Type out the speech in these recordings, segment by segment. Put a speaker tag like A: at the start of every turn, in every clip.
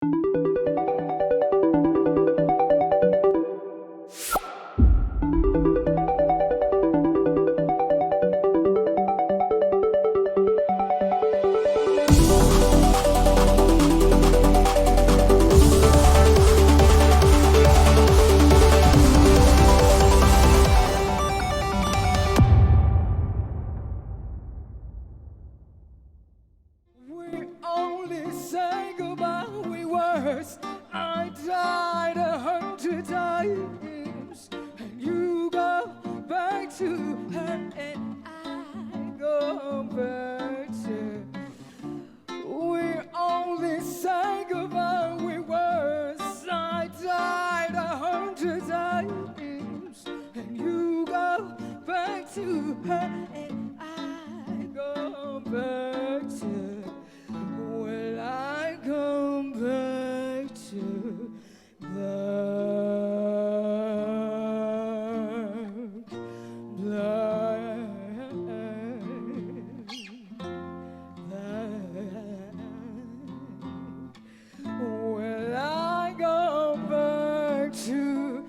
A: I died 100 times, and you go back to her, and I go back to. We only say goodbye with words. I died 100 times, and you go back to her, and I go back to. Will I come back to will I go back to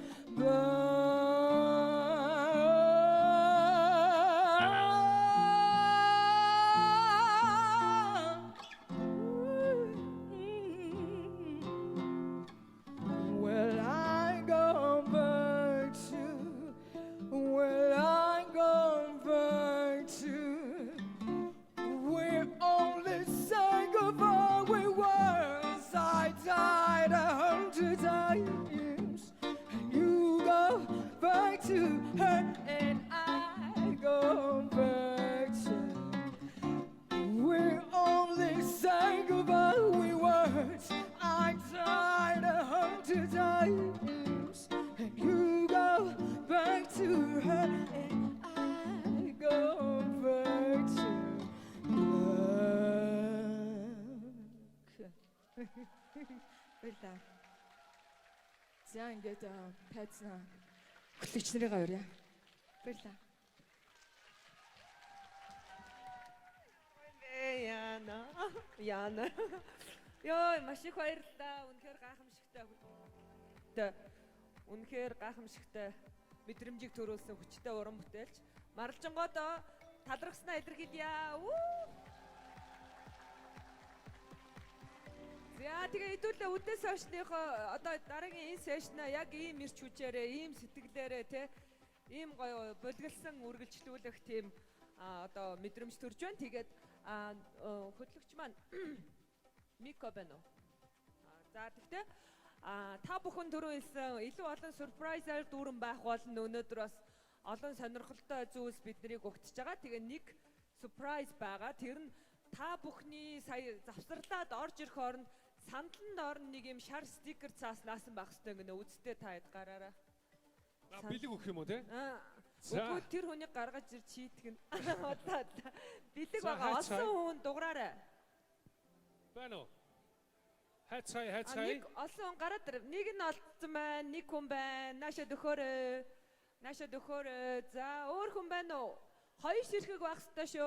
A: will I go back to? Will I go back to? We only say goodbye with words. I died 100 times, and you go back to her, and I go back to. We only say goodbye with words. I died 100 times, and you go back to her, and I go back to
B: Баярлалаа. За ингээд тайцсан хөтлөгч нарыг авъя. Баярлалаа. Яна. Йоо, маш их баярлалаа. Үнэхээр гайхамшигтай. Үнэхээр гайхамшигтай мэдрэмжийг төрүүлсэн хүчтэй уран бүтээлч. Маралжингоодоо талархснаа илэрхийлье. За тэгээ хэдүүлээ үдээс хойшныхоо одоо дараагийн энэ сешна яг ийм ирч хүчээрээ, ийм сэтгэлээрээ те ийм гоё боловлсон үргэлжлүүлэх тийм одоо мэдрэмж төрж байна. Тэгээд хөтлөгч маань Мико байна уу? За тэгтээ та бүхэн түрүү хэлсэн илүү олон surprise-аар дүүрэн байх болно. Өнөөдөр бас олон сонирхолтой зүйлс биднийг өгтөж байгаа. Тэгээ нэг surprise байгаа. Тэр нь та бүхний сая завсарлаад орж ирэх хооронд сандланд орно нэг юм шар стикер цаас наасан байх хэрэгтэй гэнэ үсттэй та хэд гараараа.
C: Бэлэг өгөх юм уу те?
B: Үгүй тэр хүнийг гаргаж ир чийтгэн. Одоо бэлэг байгаа олсон хүн дуграарай.
C: Байна уу? Хайцай.
B: Нэг олсон хүн гараад ир. Нэг нь олцсон байна, нэг хүн байна. Нааша дөхөөрэй. За өөр хүн байна уу? Хоёр ширхэг байх хэрэгтэй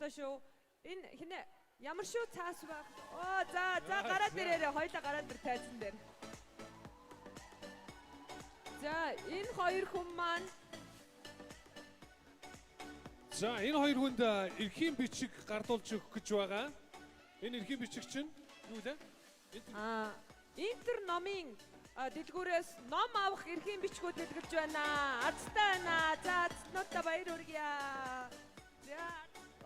B: шүү. Энэ хинэ ямар шүү цаас байх. За гараад ирээрээ хоёлаа гараад ир тайзан дээр. За энэ хоёр хүн маань.
C: За энэ хоёр хүнд эрхийн бичиг гардуулж өгөх гэж байгаа. Энэ эрхийн бичиг чинь юу вэ?
B: Интер номын дэлгүүрээс ном авах эрхийн бичгүүд дэлгэрж байна. Азтай байна. За цэцнуудаа баяр хүргье. За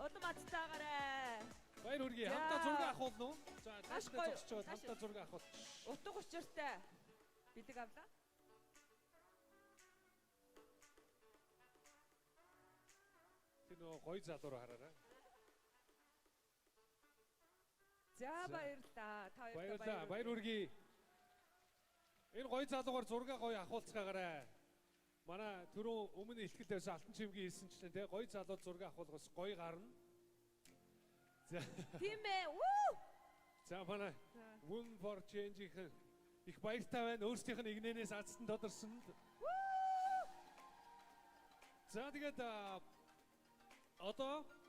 B: одом азтаагаарай.
C: Баяр хүргье. Хамтаа зураг авах болно уу? За тааштай зогсож байгаа хамтаа зураг авах.
B: Утга учиртай. Бэлэг авлаа.
C: Тэр нөө гоё залуу хараарай.
B: За баярлалаа. Та
C: баярлалаа. Баяр хүргье. Энэ гоё залуугаар зураг гоё авахулцгаагаарай. Манай түрүү өмнө ихтгэл дээрс алтан чимгийн хэлсэнчлэн те гоё залуу зураг авахулгаас гоё гарна. За.
B: Тийм ээ. Вүү!
C: За манай Women for Change их баяртай байна. Өөрсдийнх нь игнэнээс азсан тодорсон. За тэгээд одоо